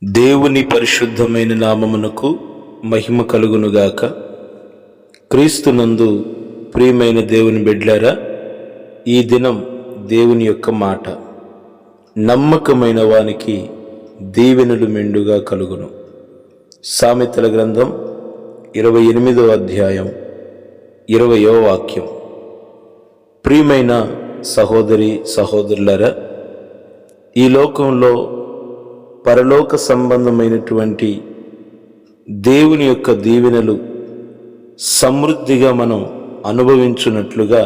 దేవుని పరిశుద్ధమైన నామమునకు మహిమ కలుగునుగాక. క్రీస్తునందు ప్రియమైన దేవుని బిడ్డలారా, ఈ దినం దేవుని యొక్క మాట, నమ్మకమైన వానికి దీవెనలు మెండుగా కలుగును. సామెతల గ్రంథం 28వ అధ్యాయం 20వ వాక్యం. ప్రియమైన సహోదరి సహోదరులారా, ఈ లోకంలో పరలోక సంబంధమైనటువంటి దేవుని యొక్క దీవెనలు సమృద్ధిగా మనం అనుభవించున్నట్లుగా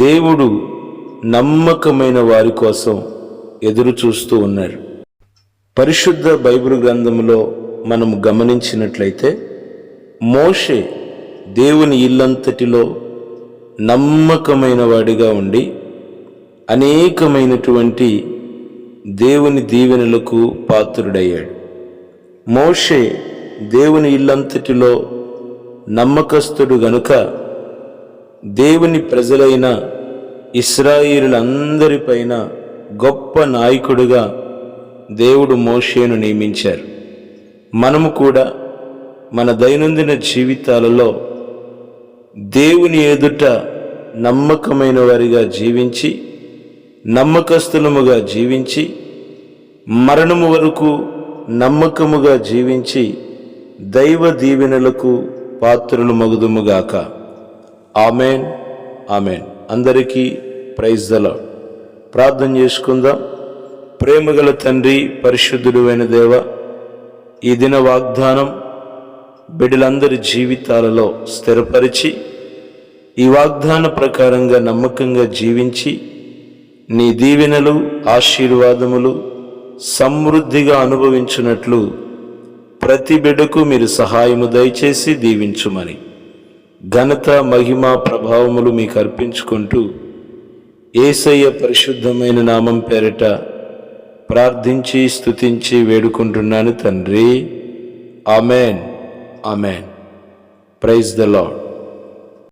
దేవుడు నమ్మకమైన వారి కోసం ఎదురు చూస్తూ ఉన్నాడు. పరిశుద్ధ బైబిల్ గ్రంథంలో మనం గమనించినట్లయితే మోషే దేవుని ఇల్లంతటిలో నమ్మకమైన వాడిగా ఉండి అనేకమైనటువంటి దేవుని దీవెనలకు పాత్రుడయ్యాడు. మోషే దేవుని ఇల్లంతటిలో నమ్మకస్తుడు గనుక దేవుని ప్రజలైన ఇశ్రాయేలులందరిపైన గొప్ప నాయకుడిగా దేవుడు మోషేను నియమించారు. మనము కూడా మన దైనందిన జీవితాలలో దేవుని ఎదుట నమ్మకమైన వారిగా జీవించి, నమ్మకస్తులముగా జీవించి, మరణము వరకు నమ్మకముగా జీవించి దైవ దీవెనలకు పాత్రులు మగుదుముగాక. Amen, amen. అందరికీ ప్రైజ్ ద లార్డ్. ప్రార్థన చేసుకుందాం. ప్రేమగల తండ్రి, పరిశుద్ధుడు అయిన దేవ, ఈ దిన వాగ్దానం బిడ్డలందరి జీవితాలలో స్థిరపరిచి, ఈ వాగ్దాన ప్రకారంగా నమ్మకంగా జీవించి నీ దీవెనలు ఆశీర్వాదములు సమృద్ధిగా అనుభవించున్నట్లు ప్రతి బిడ్డకు మీరు సహాయము దయచేసి దీవించుమని ఘనత మహిమ ప్రభావములు మీకు అర్పించుకుంటూ యేసయ్య పరిశుద్ధమైన నామం పేరిట ప్రార్థించి స్తుతించి వేడుకుంటున్నాను తండ్రి. Amen, amen. Praise the lord.